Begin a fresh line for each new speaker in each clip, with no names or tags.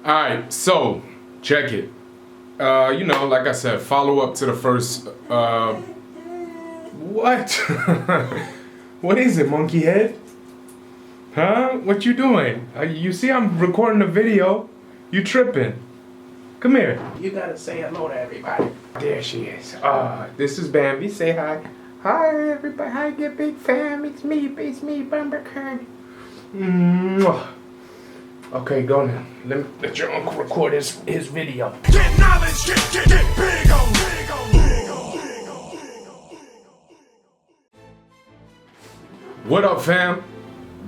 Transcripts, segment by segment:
Alright, so check it. Like I said, follow up to the first what? What is it, monkey head? Huh? What you doing? You see I'm recording a video. You tripping. Come here. You gotta say hello to everybody. There she is. This is Bambi. Say hi. Hi everybody. Hi, get big fam. It's me, Bumbercurd. Okay, go now. Let your uncle record his video.
Get knowledge, get big on.
What up, fam?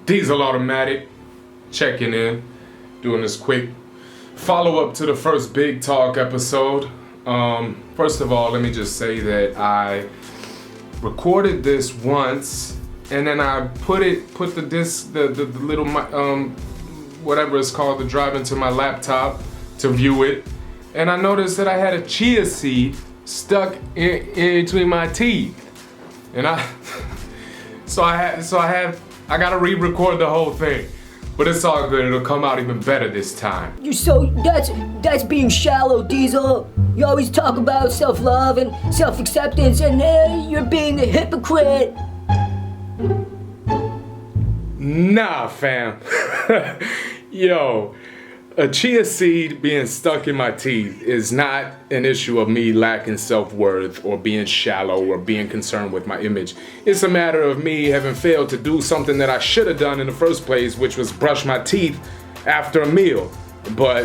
Diesel Automatic, checking in, doing this quick follow-up to the first Big Talk episode. First of all, let me just say that I recorded this once, and then I put the disc, the little whatever it's called, the drive into my laptop to view it, and I noticed that I had a chia seed stuck in between my teeth, and I gotta re-record the whole thing, but it's all good. It'll come out even better this time.
That's being shallow, Diesel. You always talk about self-love and self-acceptance, and you're being a hypocrite.
Nah, fam. Yo, a chia seed being stuck in my teeth is not an issue of me lacking self-worth or being shallow or being concerned with my image. It's a matter of me having failed to do something that I should have done in the first place, which was brush my teeth after a meal,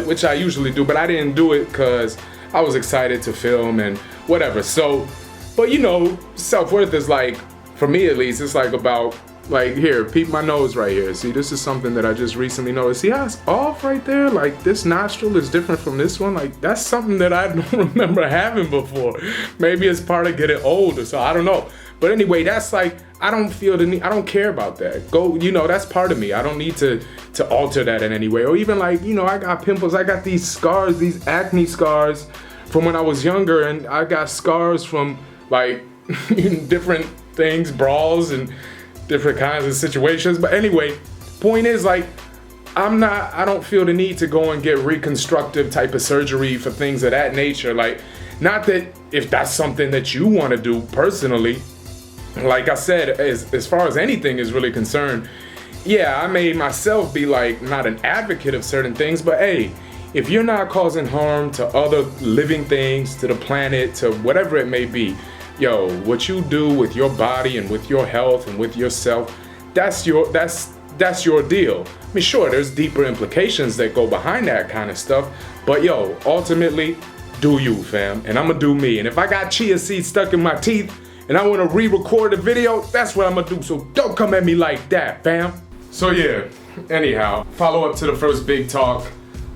which I usually do, but I didn't do it because I was excited to film and whatever. So, but self-worth is like, for me at least, it's like about, like, here, peep my nose right here. See, this is something that I just recently noticed. See how it's off right there? Like, this nostril is different from this one. Like, that's something that I don't remember having before. Maybe it's part of getting older, so I don't know. But anyway, that's like, I don't feel the need, I don't care about that. That's part of me. I don't need to alter that in any way. Or even like, I got pimples. I got these scars, these acne scars from when I was younger. And I got scars from like different things, brawls and different kinds of situations. But anyway, point is, like, I don't feel the need to go and get reconstructive type of surgery for things of that nature. Like, not that if that's something that you want to do personally, like I said, as far as anything is really concerned, yeah, I may myself be like not an advocate of certain things, but hey, if you're not causing harm to other living things, to the planet, to whatever it may be, yo, what you do with your body and with your health and with yourself, that's your deal. I mean, sure, there's deeper implications that go behind that kind of stuff, but yo, ultimately, do you, fam, and I'm gonna do me. And if I got chia seeds stuck in my teeth and I wanna re-record the video, that's what I'm gonna do, so don't come at me like that, fam. So yeah, anyhow, follow up to the first Big Talk.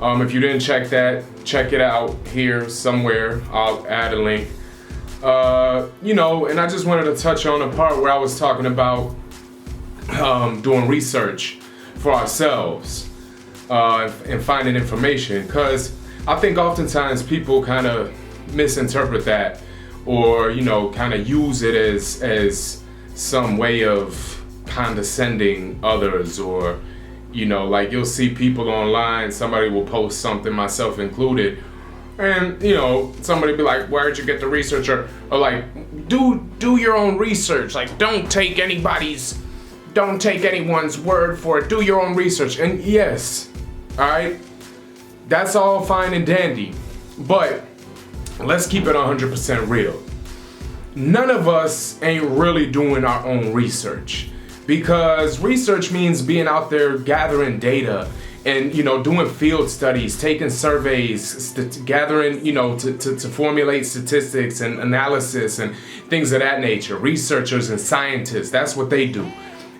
If you didn't check that, check it out here somewhere. I'll add a link. And I just wanted to touch on the part where I was talking about doing research for ourselves and finding information, because I think oftentimes people kind of misinterpret that, or kind of use it as some way of condescending others, or like you'll see people online, somebody will post something, myself included, and somebody be like, where'd you get the research? Or like, do your own research. Like, don't take anyone's word for it. Do your own research. And yes, all right, that's all fine and dandy, but let's keep it 100% real. None of us ain't really doing our own research, because research means being out there gathering data and doing field studies, taking surveys, gathering, to formulate statistics and analysis and things of that nature. Researchers and scientists, that's what they do.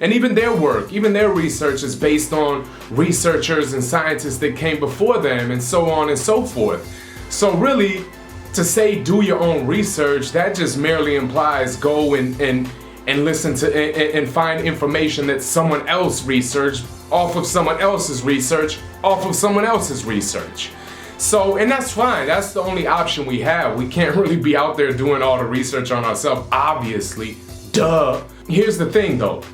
And even their work, even their research is based on researchers and scientists that came before them, and so on and so forth. So really, to say do your own research, that just merely implies go and listen to and find information that someone else researched off of someone else's research, off of someone else's research. So, and that's fine. That's the only option we have. We can't really be out there doing all the research on ourselves, obviously. Duh. Here's the thing though.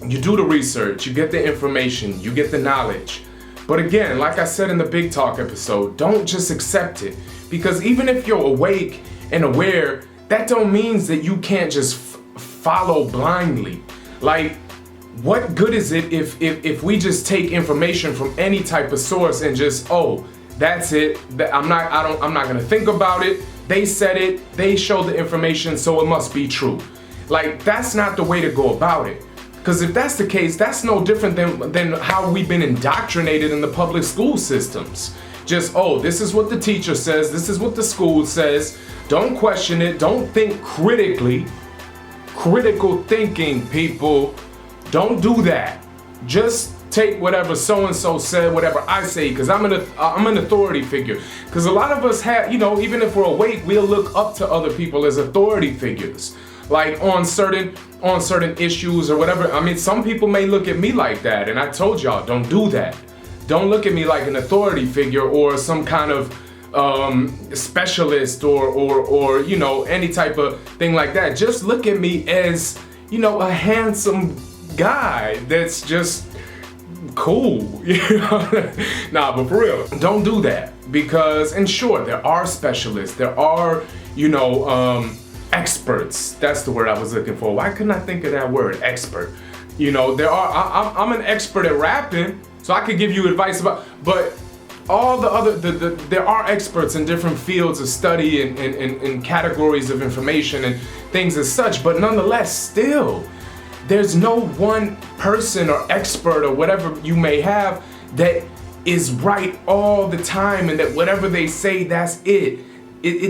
You do the research, you get the information, you get the knowledge. But again, like I said in the Big Talk episode, don't just accept it. Because even if you're awake and aware, that don't means that you can't just follow blindly. Like, what good is it if we just take information from any type of source and just, oh, that's it. I'm not gonna think about it. They said it, they showed the information, so it must be true. Like, that's not the way to go about it. Because if that's the case, that's no different than how we've been indoctrinated in the public school systems. Just, oh, this is what the teacher says, this is what the school says. Don't question it, don't think critically. Critical thinking, people. Don't do that. Just take whatever so-and-so said, whatever I say, because I'm an authority figure. Because a lot of us have, even if we're awake, we'll look up to other people as authority figures. Like on certain issues or whatever. I mean, some people may look at me like that, and I told y'all, don't do that. Don't look at me like an authority figure or some kind of specialist or any type of thing like that. Just look at me as, a handsome guy that's just cool. Nah, but for real, don't do that. Because, and sure, there are specialists, there are, experts. That's the word I was looking for. Why couldn't I think of that word, expert? There are, I'm an expert at rapping, so I could give you advice about, but all the other, there are experts in different fields of study and categories of information and things as such, but nonetheless, still, there's no one person or expert or whatever you may have that is right all the time and that whatever they say, that's it.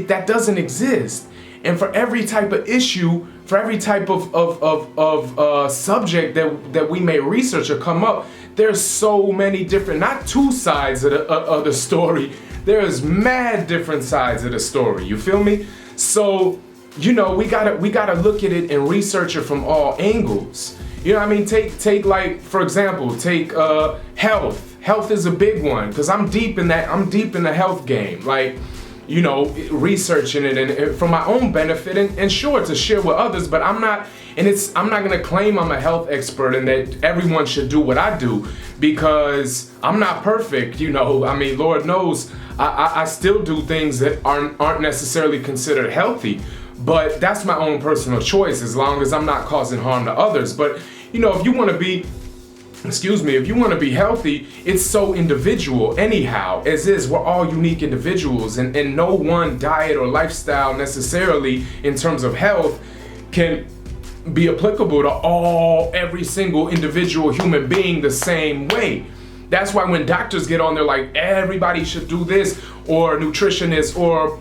That doesn't exist. And for every type of issue, for every type of subject that we may research or come up, there's so many different, not two sides of the story, there's mad different sides of the story, you feel me? So, we gotta look at it and research it from all angles. Take like, for example, take health. Health is a big one, because I'm deep in the health game. Like, researching it and for my own benefit and sure to share with others, but I'm not gonna claim I'm a health expert and that everyone should do what I do, because I'm not perfect, Lord knows I still do things that aren't necessarily considered healthy, but that's my own personal choice as long as I'm not causing harm to others. But if you want to be healthy, it's so individual anyhow, as is, we're all unique individuals, and no one diet or lifestyle necessarily in terms of health can be applicable to every single individual human being the same way. That's why when doctors get on, they're like, everybody should do this, or nutritionists or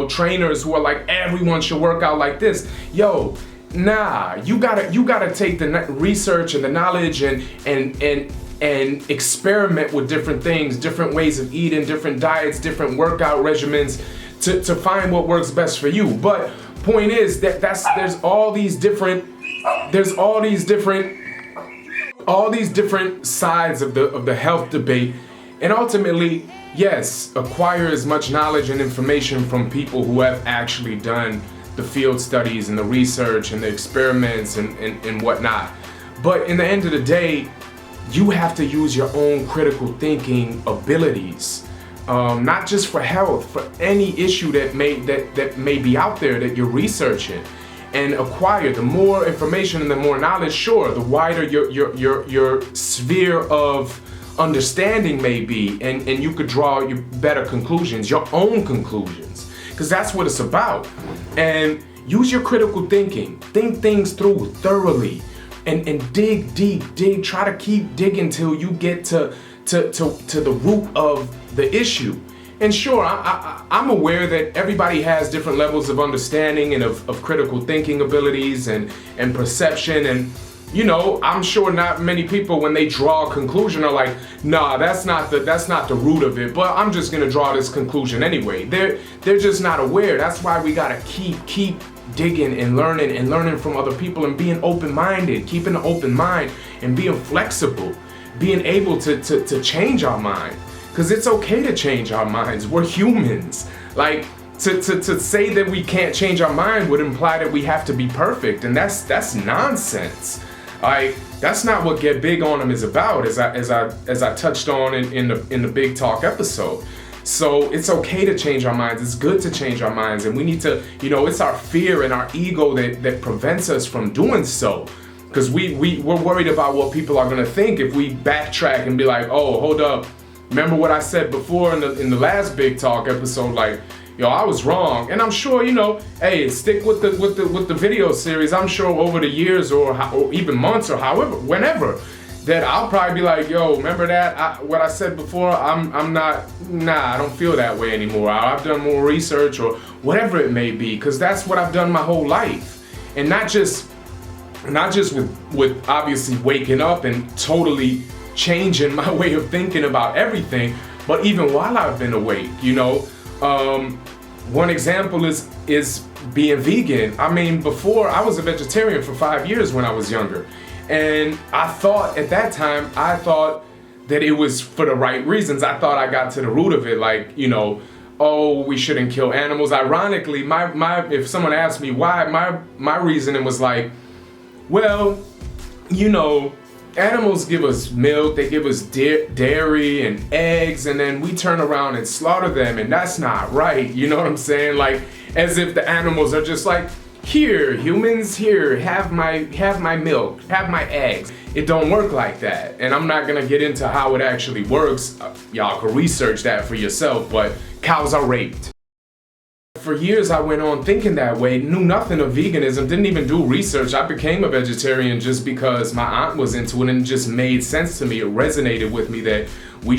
trainers who are like, everyone should work out like this. Yo, nah, you gotta take the research and the knowledge and experiment with different things, different ways of eating, different diets, different workout regimens to find what works best for you. But point is that there's all these different sides of the health debate, and ultimately, yes, acquire as much knowledge and information from people who have actually done the field studies and the research and the experiments and whatnot. But in the end of the day, you have to use your own critical thinking abilities, not just for health, for any issue that may be out there that you're researching, and acquire. The more information and the more knowledge, sure, the wider your sphere of understanding may be, and you could draw your better conclusions, your own conclusions, because that's what it's about. And use your critical thinking, think things through thoroughly, and dig deep, try to keep digging till you get to the root of the issue. And sure, I'm aware that everybody has different levels of understanding and of critical thinking abilities and perception, and I'm sure not many people, when they draw a conclusion, are like, nah, that's not the root of it, but I'm just gonna draw this conclusion anyway. They're just not aware. That's why we gotta keep digging and learning from other people, and being open-minded, keeping an open mind and being flexible, being able to change our mind. Because it's okay to change our minds. We're humans. Like, to say that we can't change our mind would imply that we have to be perfect, and that's nonsense. Like, that's not what Get Big on Them is about, as I touched on in the Big Talk episode. So it's okay to change our minds. It's good to change our minds, and we need to, it's our fear and our ego that prevents us from doing so. Because we're worried about what people are gonna think if we backtrack and be like, oh, hold up, remember what I said before in the last Big Talk episode, like, yo, I was wrong. And I'm sure, hey, stick with the video series. I'm sure over the years or even months or however, whenever, that I'll probably be like, yo, remember that? What I said before? I don't feel that way anymore. I've done more research or whatever it may be, because that's what I've done my whole life. And not just with obviously waking up and totally changing my way of thinking about everything, but even while I've been awake, one example is being vegan. I mean, before I was a vegetarian for 5 years when I was younger. And I thought at that time, that it was for the right reasons. I thought I got to the root of it, like, oh, we shouldn't kill animals. Ironically, my if someone asked me why, my reasoning was like, well, animals give us milk, they give us dairy and eggs, and then we turn around and slaughter them, and that's not right. You know what I'm saying? Like, as if the animals are just like, here, humans, here, have my milk, have my eggs. It don't work like that. And I'm not gonna get into how it actually works. Y'all can research that for yourself, but cows are raped. For years I went on thinking that way, knew nothing of veganism, didn't even do research. I became a vegetarian just because my aunt was into it, and it just made sense to me. It resonated with me that we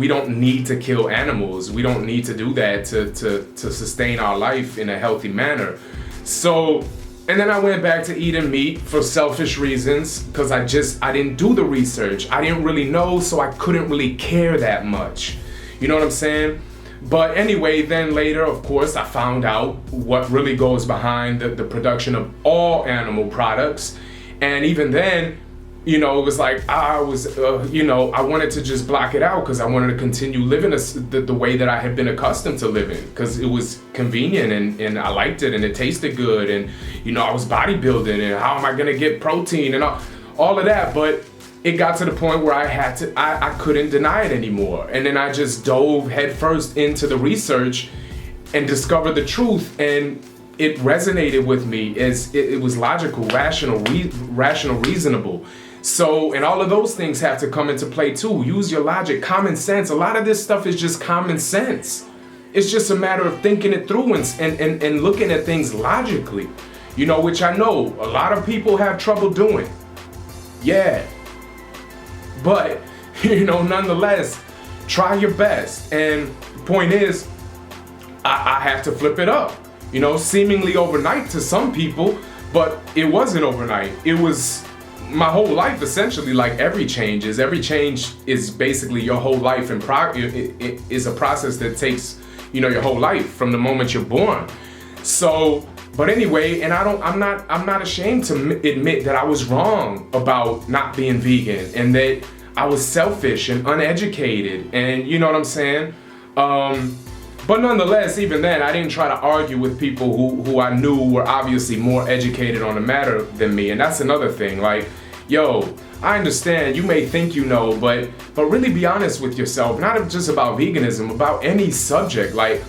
don't need to kill animals. We don't need to do that to sustain our life in a healthy manner. So, and then I went back to eating meat for selfish reasons, because I didn't do the research. I didn't really know, so I couldn't really care that much. You know what I'm saying? But anyway, then later, of course, I found out what really goes behind the production of all animal products. And even then, it was like, I wanted to just block it out because I wanted to continue living the way that I had been accustomed to living, because it was convenient and I liked it and it tasted good. And, I was bodybuilding, and how am I going to get protein and all of that. But it got to the point where I couldn't deny it anymore. And then I just dove headfirst into the research and discovered the truth. And it resonated with me as it was logical, rational, reasonable. So, and all of those things have to come into play too. Use your logic, common sense. A lot of this stuff is just common sense. It's just a matter of thinking it through and looking at things logically, which I know a lot of people have trouble doing. Yeah. But, nonetheless, try your best. And the point is, I have to flip it up, seemingly overnight to some people, but it wasn't overnight. It was my whole life, essentially. Like every change is basically your whole life, and it is a process that takes, your whole life from the moment you're born. So, but anyway, and I'm not ashamed to admit that I was wrong about not being vegan, and that I was selfish and uneducated, and you know what I'm saying? But nonetheless, even then, I didn't try to argue with people who I knew were obviously more educated on the matter than me. And that's another thing. Like, yo, I understand you may think you know, but really be honest with yourself. Not just about veganism, about any subject. Like,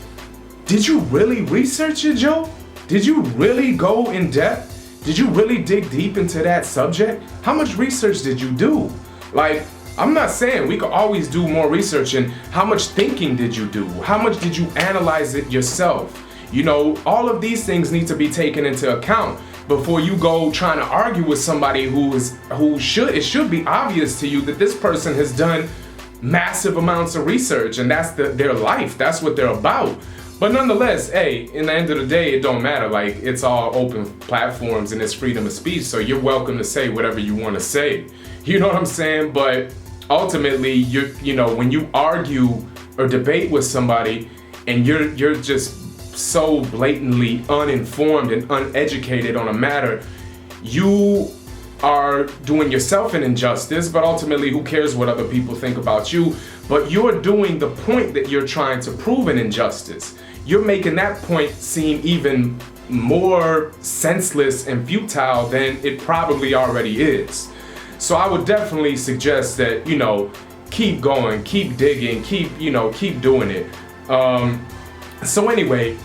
did you really research it, Joe? Did you really go in depth? Did you really dig deep into that subject? How much research did you do? Like, I'm not saying we could always do more research, and how much thinking did you do? How much did you analyze it yourself? All of these things need to be taken into account before you go trying to argue with somebody it should be obvious to you that this person has done massive amounts of research, and that's their life. That's what they're about. But nonetheless, hey, in the end of the day, it don't matter. Like, it's all open platforms and it's freedom of speech, so you're welcome to say whatever you want to say. You know what I'm saying? But ultimately, when you argue or debate with somebody and you're just so blatantly uninformed and uneducated on a matter, you are doing yourself an injustice, but ultimately, who cares what other people think about you? But you're doing the point that you're trying to prove an injustice. You're making that point seem even more senseless and futile than it probably already is. So I would definitely suggest that, keep going, keep digging, keep doing it. So anyway,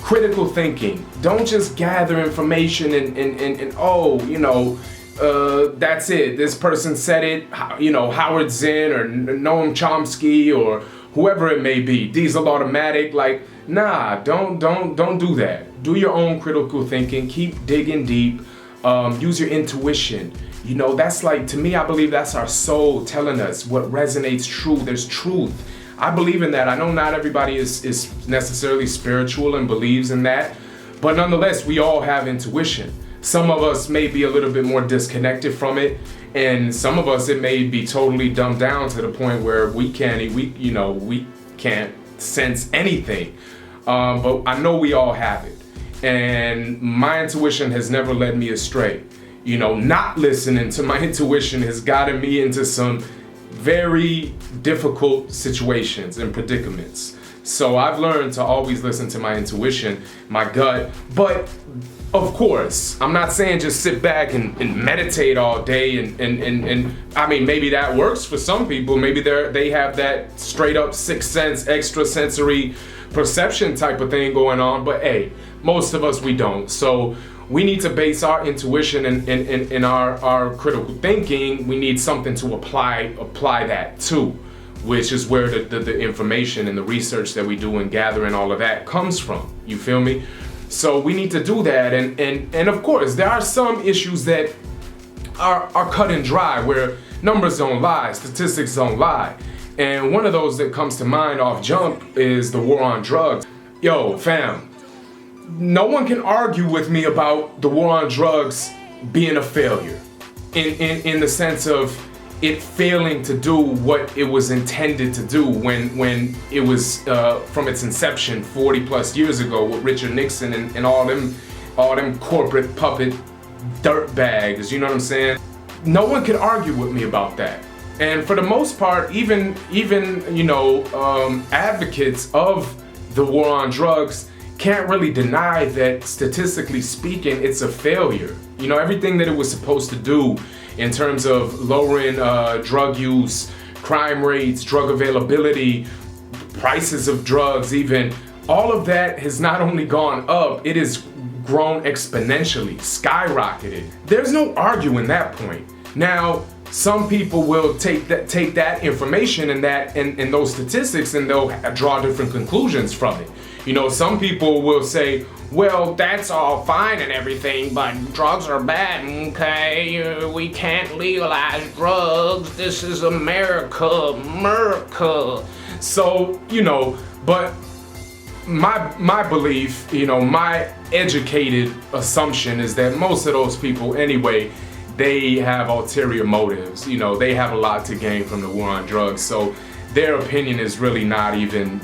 critical thinking. Don't just gather information and that's it. This person said it, Howard Zinn or Noam Chomsky or whoever it may be. Diesel Automatic, nah, don't do that. Do your own critical thinking. Keep digging deep. Use your intuition. That's to me, I believe that's our soul telling us what resonates true. There's truth. I believe in that. I know not everybody is necessarily spiritual and believes in that, but nonetheless, we all have intuition. Some of us may be a little bit more disconnected from it, and some of us, it may be totally dumbed down to the point where we can't sense anything. But I know we all have it, and my intuition has never led me astray. Not listening to my intuition has gotten me into some very difficult situations and predicaments. So I've learned to always listen to my intuition, my gut. But of course, I'm not saying just sit back and meditate all day and I mean, maybe that works for some people. Maybe they have that straight up sixth sense, extrasensory perception type of thing going on. But hey, most of us, we don't. So we need to base our intuition and our critical thinking. We need something to apply that to, which is where the information and the research that we do and gather and all of that comes from. You feel me? So we need to do that. And of course, there are some issues that are cut and dry, where numbers don't lie, statistics don't lie. And one of those that comes to mind off jump is the war on drugs. Yo, fam, no one can argue with me about the war on drugs being a failure in the sense of it failing to do what it was intended to do when it was from its inception 40 plus years ago with Richard Nixon and all them corporate puppet dirt bags, you know what I'm saying? No one can argue with me about that. And for the most part, even advocates of the war on drugs can't really deny that, statistically speaking, it's a failure. Everything that it was supposed to do in terms of lowering drug use, crime rates, drug availability, prices of drugs even, all of that has not only gone up, it has grown exponentially, skyrocketed. There's no arguing that point. Now, some people will take that information and those statistics and they'll draw different conclusions from it. Some people will say, well, that's all fine and everything, but drugs are bad, okay? We can't legalize drugs. This is America. So, but my belief, my educated assumption is that most of those people anyway, they have ulterior motives. They have a lot to gain from the war on drugs. So their opinion is really not even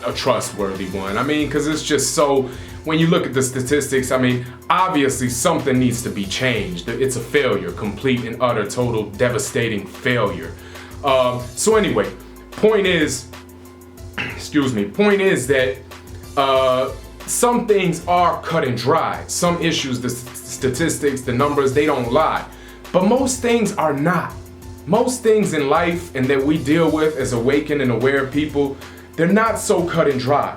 a trustworthy one. I mean, because it's just so, when you look at the statistics, I mean, obviously something needs to be changed. It's a failure, complete and utter, total, devastating failure. So anyway, point is that some things are cut and dry. Some issues, the statistics, the numbers, they don't lie. But most things are not. Most things in life and that we deal with as awakened and aware people, they're not so cut and dry.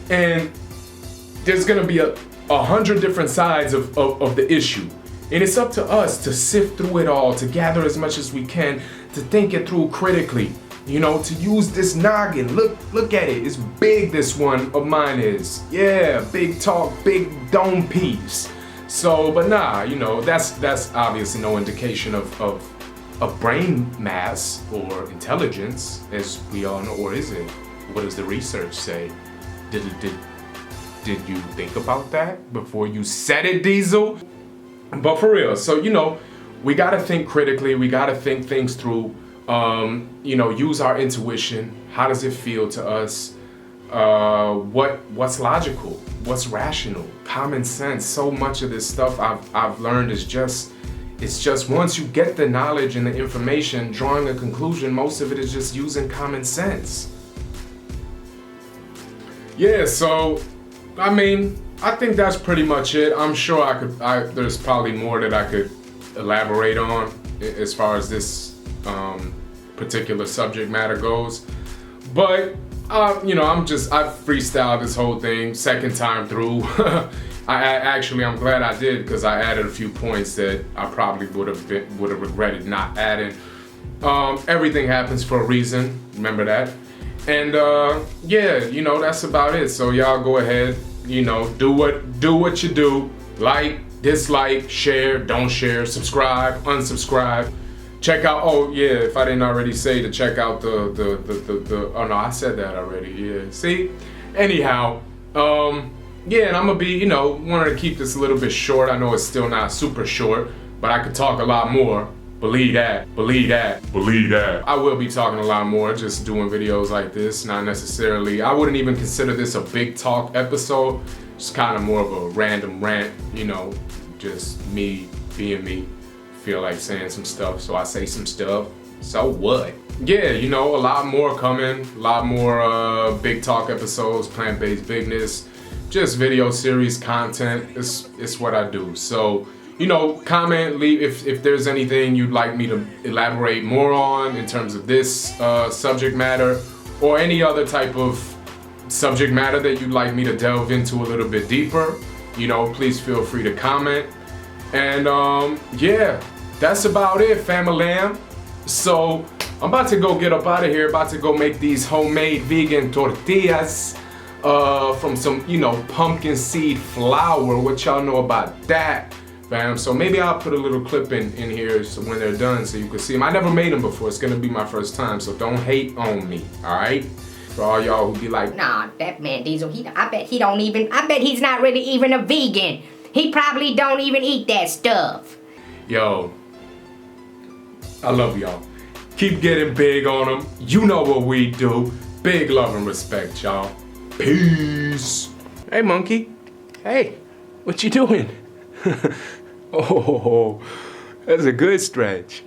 And there's gonna be 100 different sides of the issue. And it's up to us to sift through it all, to gather as much as we can, to think it through critically, to use this noggin. Look at it, it's big, this one of mine is. Yeah, big talk, big dome piece. So, but nah, that's obviously no indication of brain mass or intelligence, as we all know, or is it? What does the research say? Did you think about that before you said it, Diesel? But for real, so we gotta think critically. We gotta think things through. Use our intuition. How does it feel to us? What's logical? What's rational? Common sense. So much of this stuff I've learned is just once you get the knowledge and the information, drawing a conclusion, most of it is just using common sense. Yeah, so I mean, I think that's pretty much it. I'm sure there's probably more that I could elaborate on, as far as this particular subject matter goes. But I freestyled this whole thing second time through. I'm glad I did, because I added a few points that I probably would have regretted not adding. Everything happens for a reason. Remember that. And that's about it. So y'all go ahead, do what you do. Like, dislike, share, don't share, subscribe, unsubscribe. Check out, if I didn't already say, to check out oh no, I said that already, yeah. See? Anyhow, and I'm gonna be, wanting to keep this a little bit short. I know it's still not super short, but I could talk a lot more. Believe that. I will be talking a lot more, just doing videos like this, not necessarily, I wouldn't even consider this a big talk episode. It's kind of more of a random rant, just me being me. Feel like saying some stuff, so I say some stuff. So what? Yeah, a lot more coming, a lot more big talk episodes, plant-based bigness, just video series content. It's what I do. So, comment, leave if there's anything you'd like me to elaborate more on in terms of this subject matter, or any other type of subject matter that you'd like me to delve into a little bit deeper. Please feel free to comment. And that's about it, fam-a-lam. So I'm about to go get up out of here, about to go make these homemade vegan tortillas from some, pumpkin seed flour. What y'all know about that, fam? So maybe I'll put a little clip in here so when they're done, so you can see them. I never made them before. It's gonna be my first time, so don't hate on me, all right? For all y'all who be like,
nah, that man Diesel, I bet he's not really even a vegan. He probably don't even eat that stuff.
Yo, I love y'all. Keep getting big on them. You know what we do. Big love and respect, y'all. Peace. Hey, monkey. Hey, what you doing? Oh, that's a good stretch.